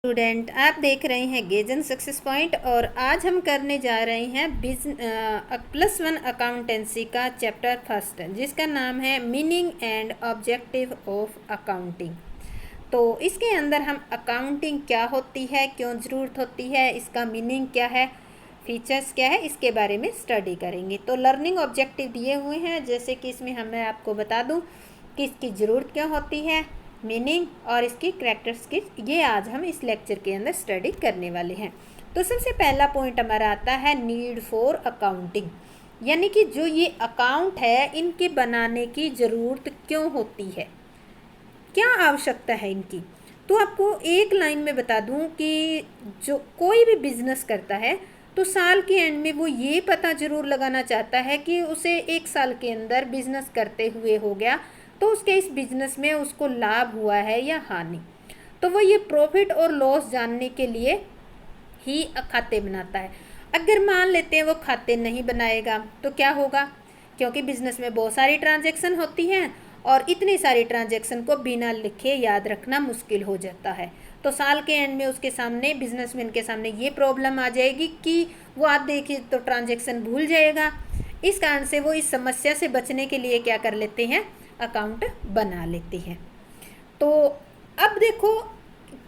Student, आप देख रहे हैं गेजन सक्सेस पॉइंट और आज हम करने जा रहे हैं +1 अकाउंटेंसी का चैप्टर फर्स्ट, जिसका नाम है meaning and objective of accounting. तो इसके अंदर हम अकाउंटिंग क्या होती है, क्यों ज़रूरत होती है, इसका मीनिंग क्या है, फीचर्स क्या है, इसके बारे में स्टडी करेंगे। तो लर्निंग ऑब्जेक्टिव दिए हुए हैं, जैसे कि इसमें मैं आपको बता दूं कि इसकी ज़रूरत क्यों होती है, मीनिंग और इसकी कैरेक्टरिस्टिक्स, ये आज हम इस लेक्चर के अंदर स्टडी करने वाले हैं। तो सबसे पहला पॉइंट हमारा आता है नीड फॉर अकाउंटिंग, यानी कि जो ये अकाउंट है इनके बनाने की ज़रूरत क्यों होती है, क्या आवश्यकता है इनकी। तो आपको एक लाइन में बता दूं कि जो कोई भी बिजनेस करता है तो साल के एंड में वो ये पता ज़रूर लगाना चाहता है कि उसे एक साल के अंदर बिजनेस करते हुए हो गया तो उसके इस बिजनेस में उसको लाभ हुआ है या हानि। तो वो ये प्रॉफिट और लॉस जानने के लिए ही खाते बनाता है। अगर मान लेते हैं वो खाते नहीं बनाएगा तो क्या होगा, क्योंकि बिजनेस में बहुत सारी ट्रांजैक्शन होती हैं और इतनी सारी ट्रांजैक्शन को बिना लिखे याद रखना मुश्किल हो जाता है। तो साल के एंड में उसके सामने, बिजनेसमैन के सामने ये प्रॉब्लम आ जाएगी कि वो आप देखिए तो ट्रांजैक्शन भूल जाएगा। इस कारण से वो इस समस्या से बचने के लिए क्या कर लेते हैं, अकाउंट बना लेते हैं। तो अब देखो,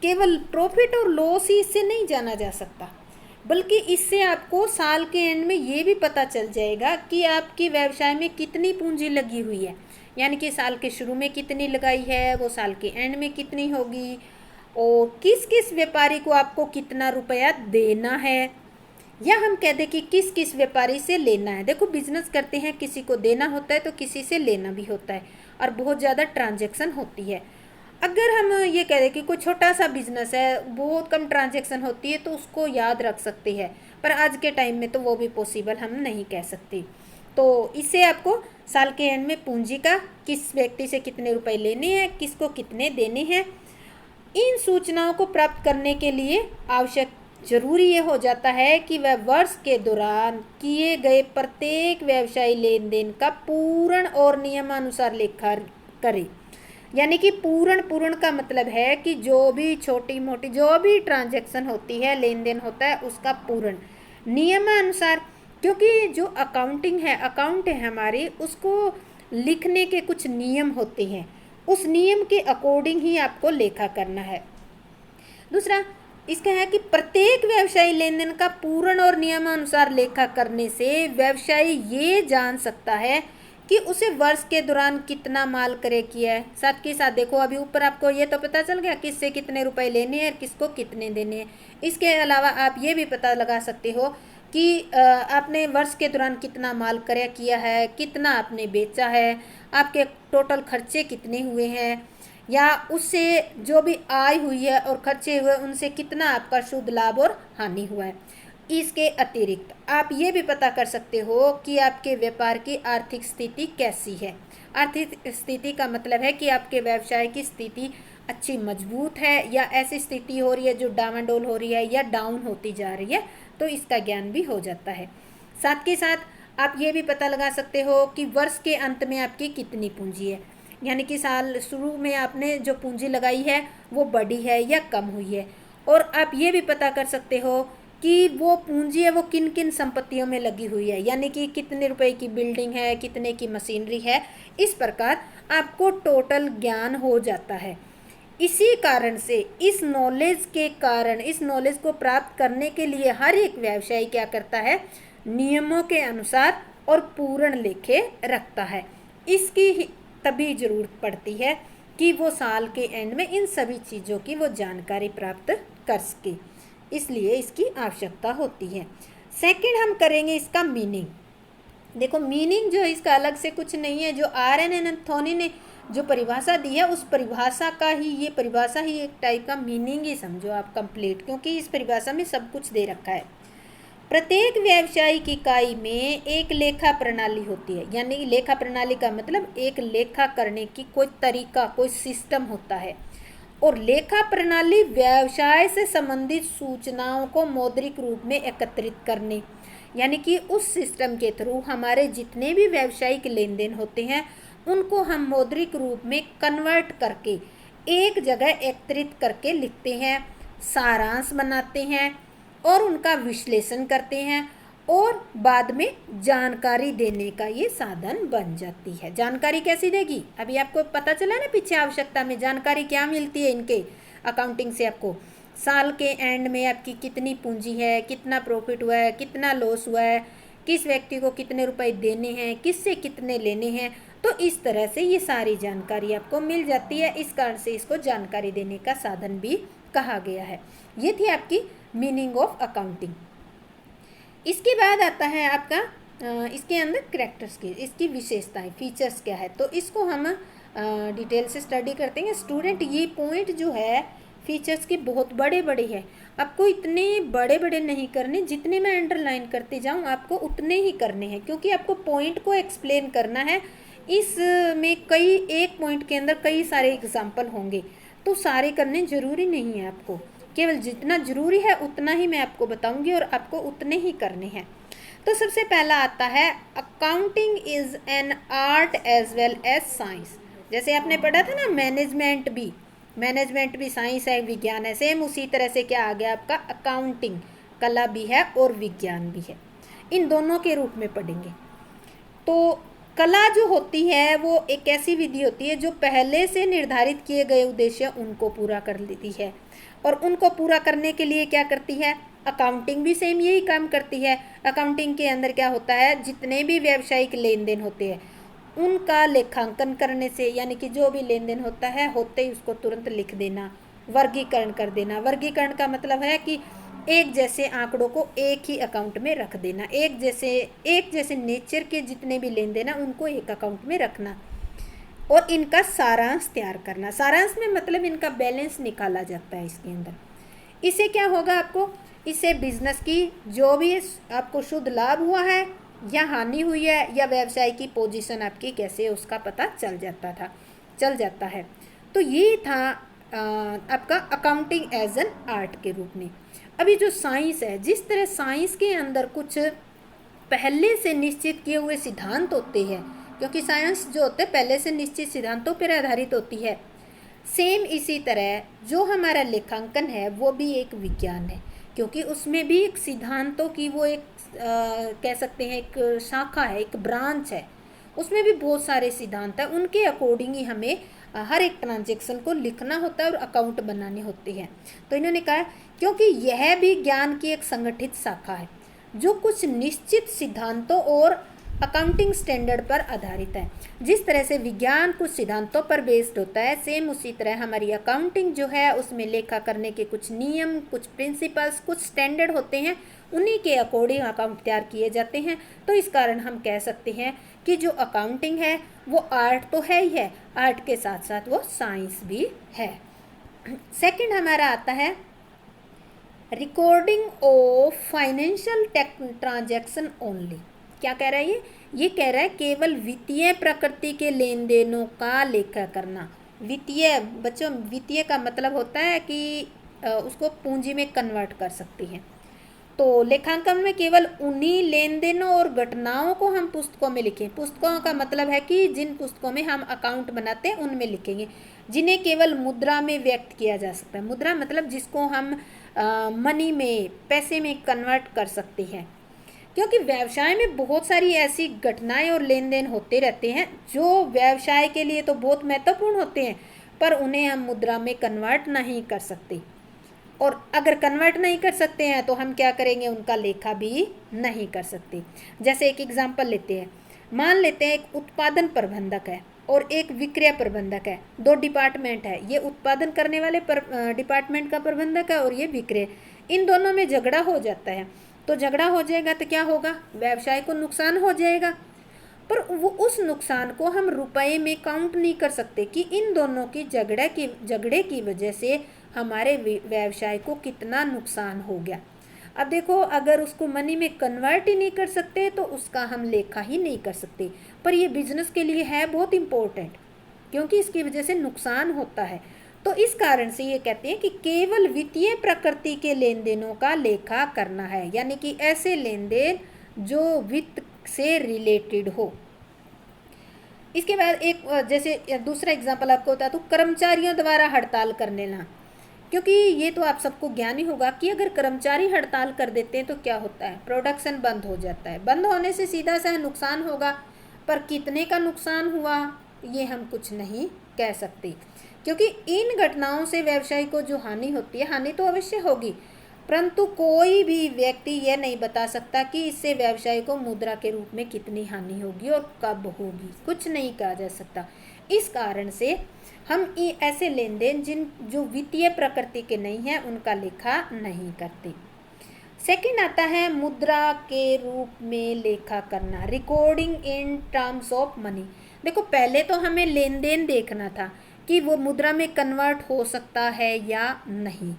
केवल प्रॉफिट और लॉस ही इससे नहीं जाना जा सकता, बल्कि इससे आपको साल के एंड में ये भी पता चल जाएगा कि आपकी व्यवसाय में कितनी पूंजी लगी हुई है, यानी कि साल के शुरू में कितनी लगाई है, वो साल के एंड में कितनी होगी, और किस किस व्यापारी को आपको कितना रुपया देना है, या हम कह दें कि किस किस व्यापारी से लेना है। देखो, बिजनेस करते हैं, किसी को देना होता है तो किसी से लेना भी होता है और बहुत ज़्यादा ट्रांजैक्शन होती है। अगर हम ये कह दें कि कोई छोटा सा बिजनेस है, बहुत कम ट्रांजैक्शन होती है, तो उसको याद रख सकते हैं, पर आज के टाइम में तो वो भी पॉसिबल हम नहीं कह सकते। तो इससे आपको साल के एंड में पूंजी का, किस व्यक्ति से कितने रुपए लेने हैं, किसको कितने देने हैं, इन सूचनाओं को प्राप्त करने के लिए आवश्यक जरूरी ये हो जाता है कि वह वर्ष के दौरान किए गए प्रत्येक व्यवसायी लेन देन का पूर्ण और नियमानुसार लेखा करे। यानी कि पूर्ण का मतलब है कि जो भी छोटी मोटी जो भी ट्रांजैक्शन होती है, लेन देन होता है, उसका पूर्ण नियमानुसार, क्योंकि जो अकाउंटिंग है, अकाउंट है हमारी, उसको लिखने के कुछ नियम होते हैं, उस नियम के अकॉर्डिंग ही आपको लेखा करना है। दूसरा इसका है कि प्रत्येक व्यवसायी लेन देन का पूर्ण और नियमानुसार लेखा करने से व्यवसायी ये जान सकता है कि उसे वर्ष के दौरान कितना माल क्रय किया है। साथ के साथ देखो, अभी ऊपर आपको ये तो पता चल गया किससे कितने रुपए लेने हैं, किसको कितने देने हैं। इसके अलावा आप ये भी पता लगा सकते हो कि आपने वर्ष के दौरान कितना माल क्रय किया है, कितना आपने बेचा है, आपके टोटल खर्चे कितने हुए हैं, या उससे जो भी आय हुई है और खर्चे हुए उनसे कितना आपका शुद्ध लाभ और हानि हुआ है। इसके अतिरिक्त आप ये भी पता कर सकते हो कि आपके व्यापार की आर्थिक स्थिति कैसी है। आर्थिक स्थिति का मतलब है कि आपके व्यवसाय की स्थिति अच्छी मजबूत है या ऐसी स्थिति हो रही है जो डामाडोल हो रही है या डाउन होती जा रही है, तो इसका ज्ञान भी हो जाता है। साथ के साथ आप ये भी पता लगा सकते हो कि वर्ष के अंत में आपकी कितनी पूंजी है, यानी कि साल शुरू में आपने जो पूंजी लगाई है वो बढ़ी है या कम हुई है। और आप ये भी पता कर सकते हो कि वो पूंजी है वो किन किन संपत्तियों में लगी हुई है, यानी कि कितने रुपए की बिल्डिंग है, कितने की मशीनरी है। इस प्रकार आपको टोटल ज्ञान हो जाता है। इसी कारण से इस नॉलेज के कारण, इस नॉलेज को प्राप्त करने के लिए हर एक व्यवसायी क्या करता है, नियमों के अनुसार और पूर्ण लेखे रखता है। इसकी तभी जरूरत पड़ती है कि वो साल के एंड में इन सभी चीज़ों की वो जानकारी प्राप्त कर सके, इसलिए इसकी आवश्यकता होती है। सेकंड हम करेंगे इसका मीनिंग। देखो, मीनिंग जो इसका अलग से कुछ नहीं है, जो आर.एन. एंथोनी ने जो परिभाषा दी है, उस परिभाषा का ही, ये परिभाषा ही एक टाइप का मीनिंग ही समझो आप कंप्लीट, क्योंकि इस परिभाषा में सब कुछ दे रखा है। प्रत्येक व्यावसायिक इकाई में एक लेखा प्रणाली होती है, यानी लेखा प्रणाली का मतलब एक लेखा करने की कोई तरीका, कोई सिस्टम होता है। और लेखा प्रणाली व्यवसाय से संबंधित सूचनाओं को मौद्रिक रूप में एकत्रित करने, यानी कि उस सिस्टम के थ्रू हमारे जितने भी व्यावसायिक लेन देन होते हैं उनको हम मौद्रिक रूप में कन्वर्ट करके एक जगह एकत्रित करके लिखते हैं सारांश बनाते हैं और उनका विश्लेषण करते हैं और बाद में जानकारी देने का ये साधन बन जाती है। जानकारी कैसी देगी? अभी आपको पता चला ना पीछे आवश्यकता में जानकारी क्या मिलती है इनके अकाउंटिंग से। आपको साल के एंड में आपकी कितनी पूंजी है, कितना प्रॉफिट हुआ है, कितना लॉस हुआ है, किस व्यक्ति को कितने रुपए देने हैं, किससे कितने लेने हैं। तो इस तरह से ये सारी जानकारी आपको मिल जाती है। इस कारण से इसको जानकारी देने का साधन भी कहा गया है। ये थी आपकी मीनिंग ऑफ अकाउंटिंग। इसके बाद आता है आपका इसके अंदर कैरेक्टर्स की, इसकी विशेषताएं, फीचर्स क्या है, तो इसको हम डिटेल से स्टडी करते हैं। स्टूडेंट ये पॉइंट जो है फीचर्स की बहुत बड़े बड़े हैं, आपको इतने बड़े बड़े नहीं करने, जितने मैं अंडरलाइन करते जाऊँ आपको उतने ही करने हैं, क्योंकि आपको पॉइंट को एक्सप्लेन करना है। इसमें कई एक पॉइंट के अंदर कई सारे एग्जाम्पल होंगे, तो सारे करने ज़रूरी नहीं है। आपको केवल जितना ज़रूरी है उतना ही मैं आपको बताऊंगी और आपको उतने ही करने हैं। तो सबसे पहला आता है accounting is an art as well as science. जैसे आपने पढ़ा था ना मैनेजमेंट भी साइंस है, विज्ञान है, सेम उसी तरह से क्या आ गया आपका अकाउंटिंग कला भी है और विज्ञान भी है। इन दोनों के रूप में पढ़ेंगे। तो कला जो होती है वो एक ऐसी विधि होती है जो पहले से निर्धारित किए गए उद्देश्य उनको पूरा कर लेती है, और उनको पूरा करने के लिए क्या करती है? अकाउंटिंग भी सेम यही काम करती है। अकाउंटिंग के अंदर क्या होता है? जितने भी व्यावसायिक लेन देन होते हैं उनका लेखांकन करने से, यानी कि जो भी लेन देन होता है होते ही उसको तुरंत लिख देना, वर्गीकरण कर देना। वर्गीकरण का मतलब है कि एक जैसे आंकड़ों को एक ही अकाउंट में रख देना, एक जैसे नेचर के जितने भी लेन देन है उनको एक अकाउंट में रखना और इनका सारांश तैयार करना। सारांश में मतलब इनका बैलेंस निकाला जाता है इसके अंदर। इससे क्या होगा आपको? इससे बिजनेस की जो भी आपको शुद्ध लाभ हुआ है या हानि हुई है या व्यवसाय की पोजीशन आपकी कैसे उसका पता चल जाता है। तो ये था आपका अकाउंटिंग एज एन आर्ट के रूप में। अभी जो साइंस है, जिस तरह साइंस के अंदर कुछ पहले से निश्चित किए हुए सिद्धांत होते हैं, क्योंकि साइंस जो होते हैं पहले से निश्चित सिद्धांतों पर आधारित होती है, सेम इसी तरह जो हमारा लेखांकन है वो भी एक विज्ञान है, क्योंकि उसमें भी एक सिद्धांतों की वो एक कह सकते हैं एक शाखा है, एक ब्रांच है। उसमें भी बहुत सारे सिद्धांत हैं, उनके अकॉर्डिंग ही हमें हर एक ट्रांजैक्शन को लिखना होता है और अकाउंट बनाने होते हैं। तो इन्होंने कहा क्योंकि यह भी ज्ञान की एक संगठित शाखा है जो कुछ निश्चित सिद्धांतों और अकाउंटिंग स्टैंडर्ड पर आधारित है। जिस तरह से विज्ञान कुछ सिद्धांतों पर बेस्ड होता है, सेम उसी तरह हमारी अकाउंटिंग जो है उसमें लेखा करने के कुछ नियम, कुछ प्रिंसिपल्स, कुछ स्टैंडर्ड होते हैं, उन्हीं के अकॉर्डिंग अकाउंट तैयार किए जाते हैं। तो इस कारण हम कह सकते हैं कि जो अकाउंटिंग है वो आर्ट तो है ही है, आर्ट के साथ साथ वो साइंस भी है। सेकंड हमारा आता है recording of financial transaction only. क्या कह रहा है ये कह रहा है केवल वित्तीय प्रकृति के लेन देनों का लेखा करना। वित्तीय बच्चों, वित्तीय का मतलब होता है कि उसको पूंजी में कन्वर्ट कर सकती है। तो लेखांकन में केवल उन्हीं लेन देनों और घटनाओं को हम पुस्तकों में लिखें। पुस्तकों का मतलब है कि जिन पुस्तकों में हम अकाउंट बनाते हैं उनमें लिखेंगे, जिन्हें केवल मुद्रा में व्यक्त किया जा सकता है। मुद्रा मतलब जिसको हम मनी में, पैसे में कन्वर्ट कर सकते हैं, क्योंकि व्यवसाय में बहुत सारी ऐसी घटनाएं और लेन देन होते रहते हैं जो व्यवसाय के लिए तो बहुत महत्वपूर्ण होते हैं, पर उन्हें हम मुद्रा में कन्वर्ट नहीं कर सकते। और अगर कन्वर्ट नहीं कर सकते हैं तो हम क्या करेंगे? उनका लेखा भी नहीं कर सकते। जैसे एक एग्जांपल लेते हैं, मान लेते हैं एक उत्पादन प्रबंधक है और एक विक्रय प्रबंधक है, दो डिपार्टमेंट है। ये उत्पादन करने वाले डिपार्टमेंट का प्रबंधक है और ये विक्रय। इन दोनों में झगड़ा हो जाता है। तो झगड़ा हो जाएगा तो क्या होगा? व्यवसाय को नुकसान हो जाएगा, पर वो उस नुकसान को हम रुपए में काउंट नहीं कर सकते कि इन दोनों की झगड़े की वजह से हमारे व्यवसाय को कितना नुकसान हो गया। अब देखो, अगर उसको मनी में कन्वर्ट ही नहीं कर सकते तो उसका हम लेखा ही नहीं कर सकते। पर ये बिजनेस के लिए है बहुत इम्पोर्टेंट, क्योंकि इसकी वजह से नुकसान होता है। तो इस कारण से ये कहते हैं कि केवल वित्तीय प्रकृति के लेन देनों का लेखा करना है, यानी कि ऐसे लेन देन जो वित्त से रिलेटेड हो। इसके बाद एक जैसे दूसरा एग्जाम्पल आपको बता दूं, कर्मचारियों द्वारा हड़ताल कर लेना। क्योंकि ये तो आप सबको ज्ञान ही होगा कि अगर कर्मचारी हड़ताल कर देते हैं तो क्या होता है, प्रोडक्शन बंद हो जाता है। बंद होने से सीधा सा नुकसान होगा, पर कितने का नुकसान हुआ ये हम कुछ नहीं कह सकते, क्योंकि इन घटनाओं से व्यवसाय को जो हानि होती है, हानि तो अवश्य होगी, परंतु कोई भी व्यक्ति यह नहीं बता सकता कि इससे व्यवसाय को मुद्रा के रूप में कितनी हानि होगी और कब होगी, कुछ नहीं कहा जा सकता। इस कारण से हम ऐसे लेन देन जो वित्तीय प्रकृति के नहीं हैं उनका लेखा नहीं करते। सेकंड आता है मुद्रा के रूप में लेखा करना, recording in terms of money. देखो पहले तो हमें लेन देन देखना था कि वो मुद्रा में कन्वर्ट हो सकता है या नहीं।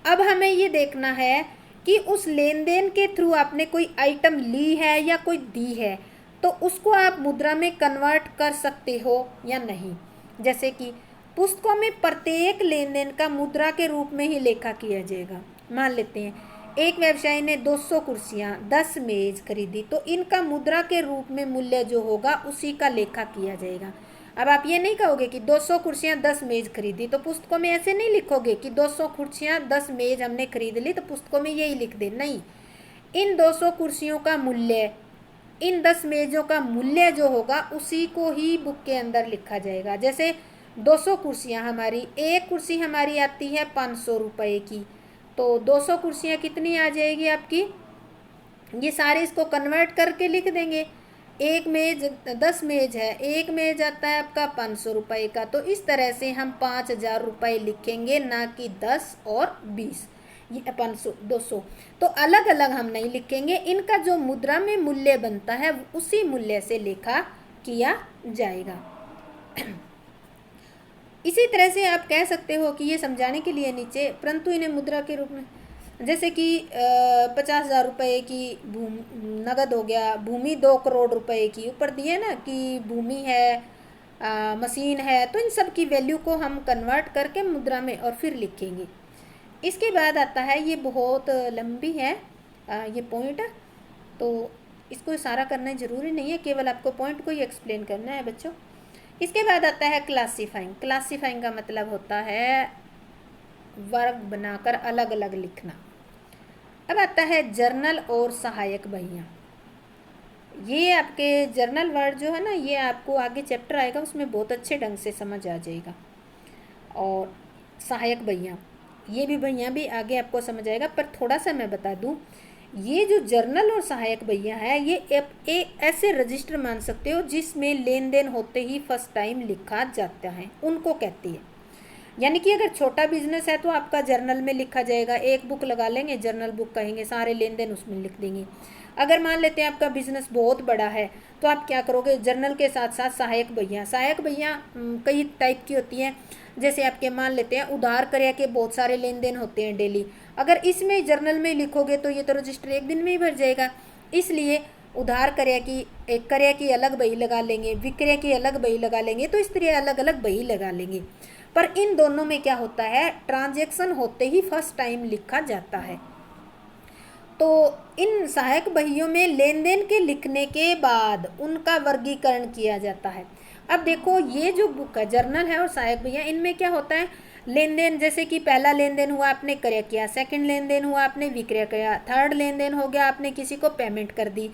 अब हमें ये देखना है कि उस लेन देन के थ्रू आपने कोई आइटम ली है या कोई दी है, तो उसको आप मुद्रा में कन्वर्ट कर सकते हो या नहीं। जैसे कि पुस्तकों में प्रत्येक लेन देन का मुद्रा के रूप में ही लेखा किया जाएगा। मान लेते हैं एक व्यवसायी ने 200 कुर्सियाँ 10 मेज खरीदी, तो इनका मुद्रा के रूप में मूल्य जो होगा उसी का लेखा किया जाएगा। अब आप ये नहीं कहोगे कि 200 कुर्सियाँ 10 मेज खरीदी, तो पुस्तकों में ऐसे नहीं लिखोगे कि 200 कुर्सियाँ 10 मेज हमने खरीद ली तो पुस्तकों में यही लिख दे, नहीं। इन 200 कुर्सियों का मूल्य, इन 10 मेजों का मूल्य जो होगा उसी को ही बुक के अंदर लिखा जाएगा। जैसे 200 कुर्सियाँ हमारी, एक कुर्सी हमारी आती है 500 रुपये की, तो 200 कुर्सियाँ कितनी आ जाएगी आपकी, ये सारे इसको कन्वर्ट करके लिख देंगे। एक मेज 10 मेज है, एक मेज आता है आपका 500 रुपये का, तो इस तरह से हम 5000 रुपये लिखेंगे, ना कि 10 और 20, ये 500 200 तो अलग अलग हम नहीं लिखेंगे। इनका जो मुद्रा में मूल्य बनता है उसी मूल्य से लेखा किया जाएगा। इसी तरह से आप कह सकते हो कि ये समझाने के लिए नीचे, परंतु इन्हें मुद्रा के रूप में, जैसे कि 50,000 रुपये की नगद हो गया, भूमि 2 करोड़ रुपए की, ऊपर दिए ना कि भूमि है, मशीन है, तो इन सब की वैल्यू को हम कन्वर्ट करके मुद्रा में और फिर लिखेंगे। इसके बाद आता है, ये बहुत लंबी है ये पॉइंट, तो इसको सारा करना ज़रूरी नहीं है, केवल आपको पॉइंट को ही एक्सप्लेन करना है बच्चों। इसके बाद आता है क्लासीफाइंग। क्लासीफाइंग का मतलब होता है वर्ग बनाकर अलग अलग लिखना। अब आता है जर्नल और सहायक बहियाँ। ये आपके जर्नल वर्ड जो है ना, ये आपको आगे चैप्टर आएगा उसमें बहुत अच्छे ढंग से समझ आ जाएगा। और सहायक बहियाँ, ये भी बहियाँ भी आगे आपको समझ आएगा, पर थोड़ा सा मैं बता दूँ, ये जो जर्नल और सहायक बहियाँ है, ये एक ऐसे रजिस्टर मान सकते हो जिसमें लेन देन होते ही फर्स्ट टाइम लिखा जाता है, उनको कहती है। यानी कि अगर छोटा बिजनेस है तो आपका जर्नल में लिखा जाएगा, एक बुक लगा लेंगे, जर्नल बुक कहेंगे, सारे लेन देन उसमें लिख देंगे। अगर मान लेते हैं आपका बिजनेस बहुत बड़ा है तो आप क्या करोगे, जर्नल के साथ साथ सहायक बहियाँ। सहायक बहियाँ कई टाइप की होती हैं, जैसे आपके मान लेते हैं उधार कर्या के बहुत सारे लेन देन होते हैं डेली, अगर इसमें जर्नल में लिखोगे तो ये तो रजिस्टर एक दिन में ही भर जाएगा। इसलिए उधार कर्या की एक कर्या की अलग बही लगा लेंगे, विक्रय की अलग बही लगा लेंगे, तो इस तरह अलग अलग बही लगा लेंगे। पर इन दोनों में क्या होता है, ट्रांजैक्शन होते ही फर्स्ट टाइम लिखा जाता है। तो इन सहायक बहियों में लेन देन के लिखने के बाद उनका वर्गीकरण किया जाता है। अब देखो ये जो बुक है, जर्नल है और सहायक बहियाँ, इनमें क्या होता है, लेन देन, जैसे कि पहला लेन देन हुआ आपने क्रय किया, सेकंड लेन देन हुआ आपने विक्रय किया, थर्ड लेन देन हो गया आपने किसी को पेमेंट कर दी।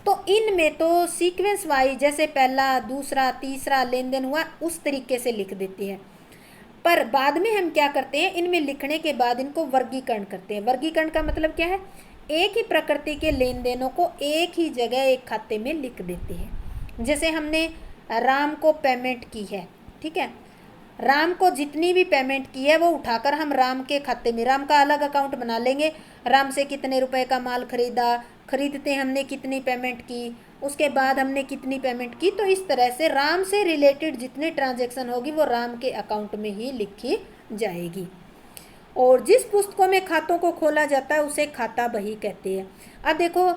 तो इनमें तो सीक्वेंस वाइज, जैसे पहला दूसरा तीसरा लेन देन हुआ उस तरीके से लिख देती है। पर बाद में हम क्या करते हैं, इनमें लिखने के बाद इनको वर्गीकरण करते हैं। वर्गीकरण का मतलब क्या है, एक ही प्रकृति के लेन देनों को एक ही जगह एक खाते में लिख देते हैं। जैसे हमने राम को पेमेंट की है, ठीक है, राम को जितनी भी पेमेंट की है वो उठाकर हम राम के खाते में, राम का अलग अकाउंट बना लेंगे, राम से कितने रुपए का माल खरीदा, खरीदते हमने कितनी पेमेंट की, उसके बाद हमने कितनी पेमेंट की, तो इस तरह से राम से रिलेटेड जितनी ट्रांजैक्शन होगी वो राम के अकाउंट में ही लिखी जाएगी। और जिस पुस्तकों में खातों को खोला जाता है उसे खाता बही कहते हैं। अब देखो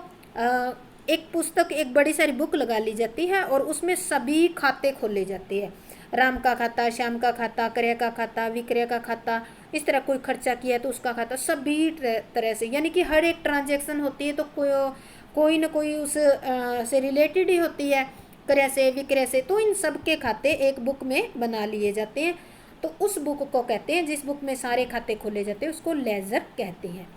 एक पुस्तक, एक बड़ी सारी बुक लगा ली जाती है और उसमें सभी खाते खोले जाते हैं, राम का खाता, श्याम का खाता, क्रय का खाता, विक्रय का खाता, इस तरह कोई खर्चा किया है तो उसका खाता, सभी तरह से, यानी कि हर एक ट्रांजैक्शन होती है तो कोई ना कोई उस से रिलेटेड ही होती है, क्रय से विक्रय से, तो इन सब के खाते एक बुक में बना लिए जाते हैं। तो उस बुक को कहते हैं, जिस बुक में सारे खाते खोले जाते हैं उसको लेजर कहते हैं।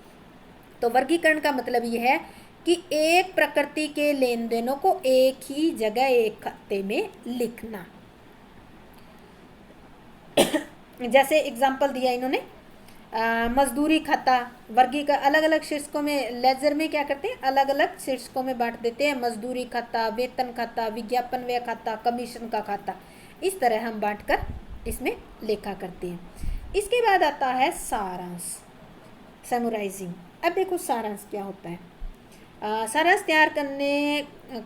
तो वर्गीकरण का मतलब ये है कि एक प्रकृति के लेन देनों को एक ही जगह एक खाते में लिखना। जैसे एग्जाम्पल दिया इन्होंने, मजदूरी खाता वर्गीकरण अलग अलग शीर्षकों में, लेजर में क्या करते हैं, अलग अलग शीर्षकों में बांट देते हैं, मजदूरी खाता, वेतन खाता, विज्ञापन व्यय खाता, कमीशन का खाता, इस तरह हम बांटकर इसमें लेखा करते हैं। इसके बाद आता है सारांश, समराइजिंग। अब देखो सारांश क्या होता है। सारांश तैयार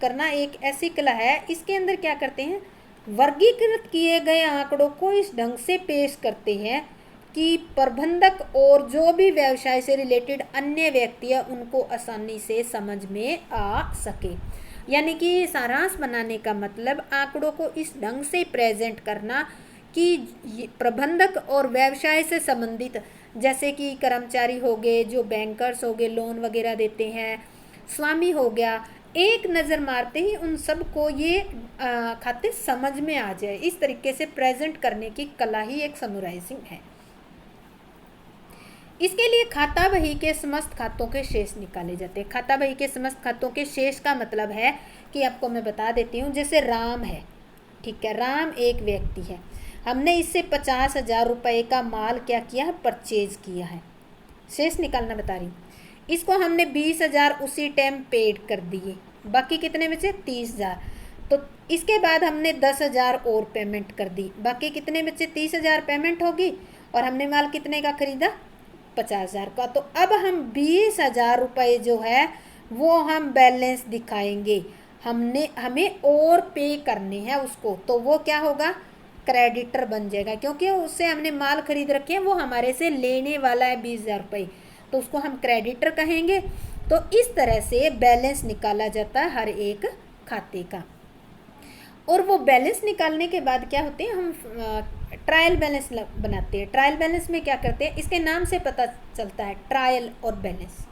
करना एक ऐसी कला है, इसके अंदर क्या करते हैं, वर्गीकृत किए गए आंकड़ों को इस ढंग से पेश करते हैं कि प्रबंधक और जो भी व्यवसाय से रिलेटेड अन्य व्यक्ति है उनको आसानी से समझ में आ सके। यानी कि सारांश बनाने का मतलब आंकड़ों को इस ढंग से प्रेजेंट करना कि प्रबंधक और व्यवसाय से संबंधित, जैसे कि कर्मचारी हो गए, जो बैंकर्स हो गए, लोन वगैरह देते हैं, स्वामी हो गया, एक नज़र मारते ही उन सबको ये खाते समझ में आ जाए, इस तरीके से प्रेजेंट करने की कला ही एक समराइजिंग है। इसके लिए खाता बही के समस्त खातों के शेष निकाले जाते हैं। खाता बही के समस्त खातों के शेष का मतलब है कि आपको मैं बता देती हूँ, जैसे राम है, ठीक है, राम एक व्यक्ति है, हमने इससे 50,000 रुपये का माल क्या किया है, परचेज किया है, शेष निकालना बता रही हूँ। इसको हमने 20,000 उसी टाइम पेड कर दिए, बाकी कितने बचे, 30,000। तो इसके बाद हमने 10,000 और पेमेंट कर दी, बाकी कितने बचे, 30,000 पेमेंट होगी, और हमने माल कितने का खरीदा, 50,000 का। तो अब हम 20,000 रुपये जो है वो हम बैलेंस दिखाएंगे, हमें और पे करने हैं उसको, तो वो क्या होगा, क्रेडिटर बन जाएगा, क्योंकि उससे हमने माल खरीद रखे हैं, वो हमारे से लेने वाला है 20,000 रुपये, तो उसको हम क्रेडिटर कहेंगे। तो इस तरह से बैलेंस निकाला जाता है हर एक खाते का। और वो बैलेंस निकालने के बाद क्या होते हैं, हम ट्रायल बैलेंस बनाते हैं। ट्रायल बैलेंस में क्या करते हैं, इसके नाम से पता चलता है, ट्रायल और बैलेंस,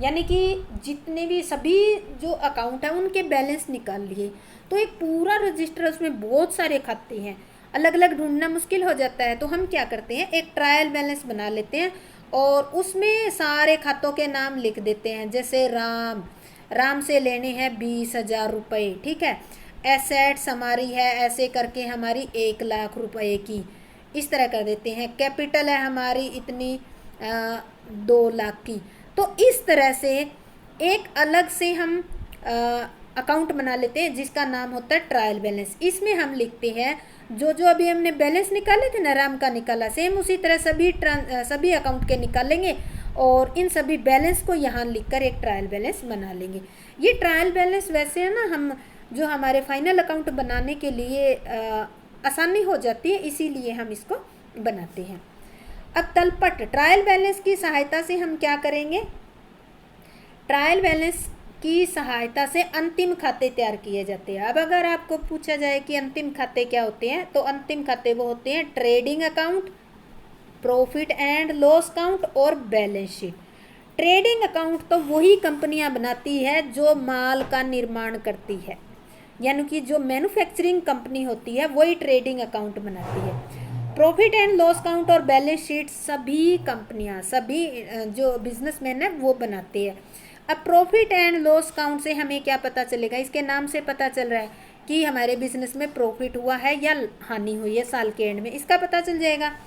यानी कि जितने भी सभी जो अकाउंट है उनके बैलेंस निकाल लिए, तो एक पूरा रजिस्टर, उसमें बहुत सारे खाते हैं, अलग अलग ढूंढना मुश्किल हो जाता है, तो हम क्या करते हैं, एक ट्रायल बैलेंस बना लेते हैं और उसमें सारे खातों के नाम लिख देते हैं। जैसे राम से लेने हैं 20,000 रुपये, ठीक है, एसेट्स हमारी है ऐसे करके हमारी 1,00,000 रुपये की, इस तरह कर देते हैं। कैपिटल है हमारी इतनी 2,00,000 की। तो इस तरह से एक अलग से हम अकाउंट बना लेते हैं जिसका नाम होता है ट्रायल बैलेंस। इसमें हम लिखते हैं जो अभी हमने बैलेंस निकाले थे ना, राम का निकाला, सेम उसी तरह सभी अकाउंट के निकालेंगे और इन सभी बैलेंस को यहाँ लिखकर एक ट्रायल बैलेंस बना लेंगे। ये ट्रायल बैलेंस वैसे है ना, हम जो हमारे फाइनल अकाउंट बनाने के लिए आसानी हो जाती है, इसीलिए हम इसको बनाते हैं। अब तलपट ट्रायल बैलेंस की सहायता से हम क्या करेंगे, ट्रायल बैलेंस की सहायता से अंतिम खाते तैयार किए जाते हैं। अब अगर आपको पूछा जाए कि अंतिम खाते क्या होते हैं, तो अंतिम खाते वो होते हैं trading account, profit and loss account और बैलेंस शीट। ट्रेडिंग अकाउंट तो वही कंपनियां बनाती है जो माल का निर्माण करती है, यानी कि जो मैन्युफैक्चरिंग कंपनी होती है वही ट्रेडिंग अकाउंट बनाती है। प्रॉफिट एंड लॉस अकाउंट और बैलेंस शीट सभी कंपनियां, सभी जो बिजनेसमैन है वो बनाते हैं। अब प्रॉफिट एंड लॉस अकाउंट से हमें क्या पता चलेगा, इसके नाम से पता चल रहा है कि हमारे बिजनेस में प्रॉफिट हुआ है या हानि हुई है साल के एंड में, इसका पता चल जाएगा।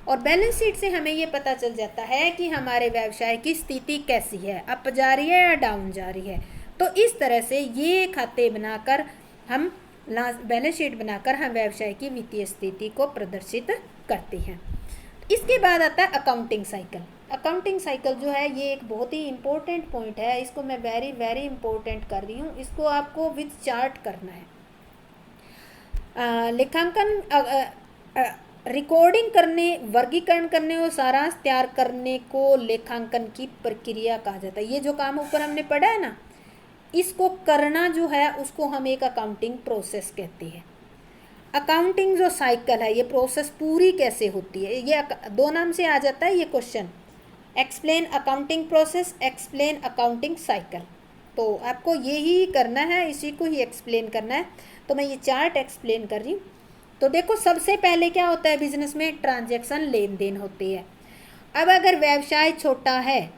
और बैलेंस शीट से हमें ये पता चल जाता है कि हमारे व्यवसाय की स्थिति कैसी है, अप जा रही है या डाउन जा रही है। तो इस तरह से ये खाते बनाकर हम बैलेंस शीट बनाकर हम व्यवसाय की वित्तीय स्थिति को प्रदर्शित करते हैं। इसके बाद आता है अकाउंटिंग साइकिल। अकाउंटिंग साइकिल जो है ये एक बहुत ही इम्पोर्टेंट पॉइंट है, इसको मैं वेरी वेरी इम्पोर्टेंट कर रही हूँ, इसको आपको विद चार्ट करना है। लेखांकन रिकॉर्डिंग करने, वर्गीकरण करने और सारांश तैयार करने को लेखांकन की प्रक्रिया कहा जाता है। ये जो काम ऊपर हमने पढ़ा है ना, इसको करना जो है उसको हम एक अकाउंटिंग प्रोसेस कहते हैं। अकाउंटिंग जो साइकिल है, ये प्रोसेस पूरी कैसे होती है, ये दो नाम से आ जाता है ये question, explain accounting process, explain accounting cycle. तो आपको यही करना है, इसी को ही एक्सप्लेन करना है। तो मैं ये चार्ट एक्सप्लेन कर रही हूँ। तो देखो सबसे पहले क्या होता है बिजनेस में, ट्रांजैक्शन, लेन देन होती है। अब अगर व्यवसाय छोटा है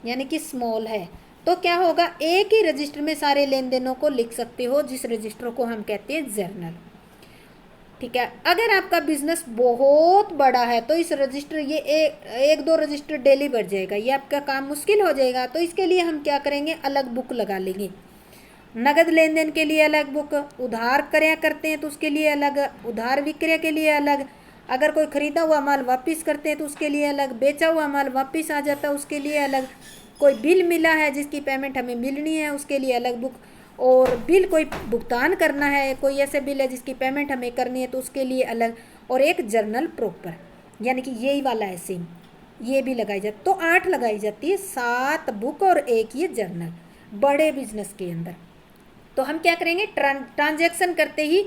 यानी कि स्मॉल है तो क्या होगा, एक ही रजिस्टर में सारे लेन देनों को लिख सकते हो, जिस रजिस्टर को हम कहते हैं जर्नल। ठीक है, अगर आपका बिजनेस बहुत बड़ा है तो इस रजिस्टर ये एक दो रजिस्टर डेली बढ़ जाएगा, ये आपका काम मुश्किल हो जाएगा। तो इसके लिए हम क्या करेंगे, अलग बुक लगा लेंगे। नगद लेन देन के लिए अलग बुक, उधार क्रय करते हैं तो उसके लिए अलग, उधार विक्रय के लिए अलग, अगर कोई खरीदा हुआ माल वापस करते हैं तो उसके लिए अलग, बेचा हुआ माल वापस आ जाता है उसके लिए अलग, कोई बिल मिला है जिसकी पेमेंट हमें मिलनी है उसके लिए अलग बुक, और बिल कोई भुगतान करना है, कोई ऐसे बिल है जिसकी पेमेंट हमें करनी है तो उसके लिए अलग, और एक जर्नल प्रॉपर, यानी कि यही वाला है सेम, ये भी लगाई जाती। तो 8 लगाई जाती है, 7 बुक और एक ये जर्नल बड़े बिजनेस के अंदर। तो हम क्या करेंगे, ट्रांजैक्शन करते ही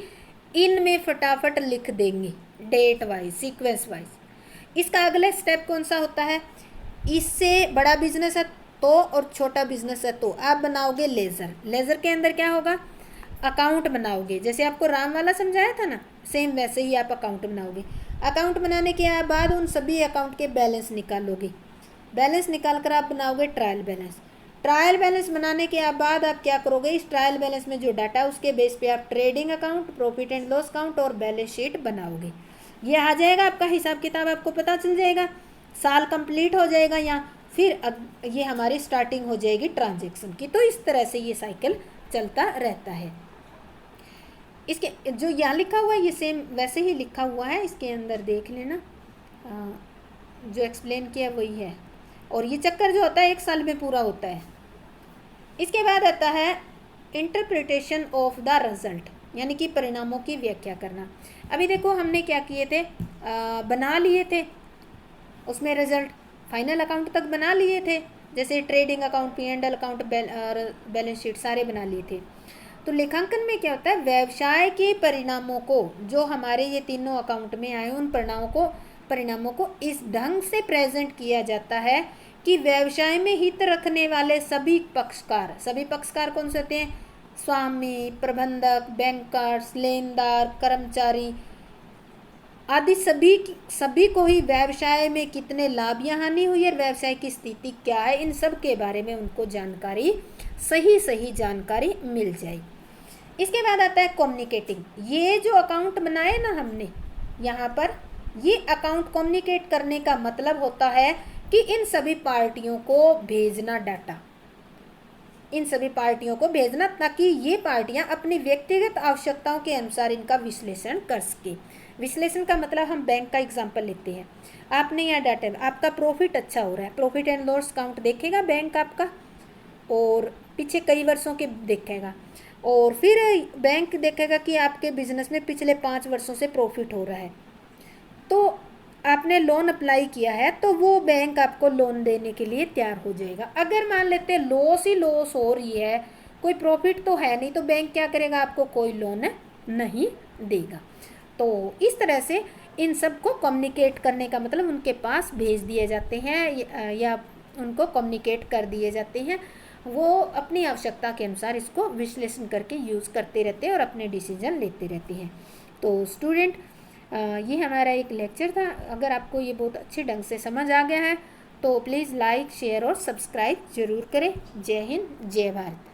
इनमें फटाफट लिख देंगे, डेट वाइज, सीक्वेंस वाइज। इसका अगला स्टेप कौन सा होता है, इससे बड़ा बिजनेस है तो और छोटा बिजनेस है तो आप बनाओगे लेजर। लेजर के अंदर क्या होगा, अकाउंट बनाओगे, जैसे आपको राम वाला समझाया था ना, सेम वैसे ही आप अकाउंट बनाओगे। अकाउंट बनाने के बाद उन सभी अकाउंट के बैलेंस निकालोगे, बैलेंस निकाल कर आप बनाओगे ट्रायल बैलेंस। ट्रायल बैलेंस बनाने के बाद आप क्या करोगे, इस ट्रायल बैलेंस में जो डाटा उसके बेस पे आप trading account, profit and loss account और बैलेंस शीट बनाओगे। ये आ जाएगा आपका हिसाब किताब, आपको पता चल जाएगा, साल कंप्लीट हो जाएगा यहाँ, फिर अब ये हमारी स्टार्टिंग हो जाएगी ट्रांजैक्शन की। तो इस तरह से ये साइकिल चलता रहता है। इसके जो यहाँ लिखा हुआ है ये सेम वैसे ही लिखा हुआ है, इसके अंदर देख लेना, जो एक्सप्लेन किया वही है, और ये चक्कर जो होता है 1 साल में पूरा होता है। इसके बाद आता है इंटरप्रिटेशन ऑफ द रिजल्ट, यानी कि परिणामों की व्याख्या करना। अभी देखो हमने क्या किए थे, बना लिए थे उसमें रिजल्ट, फाइनल अकाउंट तक बना लिए थे, जैसे trading account, P&L account, balance sheet सारे बना लिए थे। तो लेखांकन में क्या होता है, व्यवसाय के परिणामों को, जो हमारे ये तीनों अकाउंट में आए उन परिणामों को इस ढंग से प्रेजेंट किया जाता है कि व्यवसाय में हित रखने वाले सभी पक्षकार कौन से होते हैं, स्वामी, प्रबंधक, बैंकर्स, लेनदार, कर्मचारी आदि सभी को ही व्यवसाय में कितने लाभ या हानि हुई है, व्यवसाय की स्थिति क्या है, इन सब के बारे में उनको जानकारी, सही जानकारी मिल जाए। इसके बाद आता है कम्युनिकेटिंग। ये जो अकाउंट बनाए ना हमने यहाँ पर, ये अकाउंट कम्युनिकेट करने का मतलब होता है कि इन सभी पार्टियों को भेजना डाटा, इन सभी पार्टियों को भेजना, ताकि ये पार्टियां अपनी व्यक्तिगत आवश्यकताओं के अनुसार इनका विश्लेषण कर सके। विश्लेषण का मतलब, हम बैंक का एग्जांपल लेते हैं, आपने यहाँ डाटा, आपका प्रॉफिट अच्छा हो रहा है, प्रॉफिट एंड लॉस अकाउंट देखेगा बैंक आपका, और पीछे कई वर्षों के देखेगा, और फिर बैंक देखेगा कि आपके बिजनेस में पिछले 5 वर्षों से प्रॉफिट हो रहा है, तो आपने लोन अप्लाई किया है तो वो बैंक आपको लोन देने के लिए तैयार हो जाएगा। अगर मान लेते हैं लॉस ही लॉस हो रही है, कोई प्रॉफिट तो है नहीं, तो बैंक क्या करेगा, आपको कोई लोन नहीं देगा। तो इस तरह से इन सब को कम्युनिकेट करने का मतलब उनके पास भेज दिए जाते हैं या उनको कम्युनिकेट कर दिए जाते हैं, वो अपनी आवश्यकता के अनुसार इसको विश्लेषण करके यूज़ करते रहते हैं और अपने डिसीजन लेते रहते हैं। तो स्टूडेंट, ये हमारा एक लेक्चर था। अगर आपको ये बहुत अच्छे ढंग से समझ आ गया है तो प्लीज़ लाइक, शेयर और सब्सक्राइब ज़रूर करें। जय हिंद, जय भारत।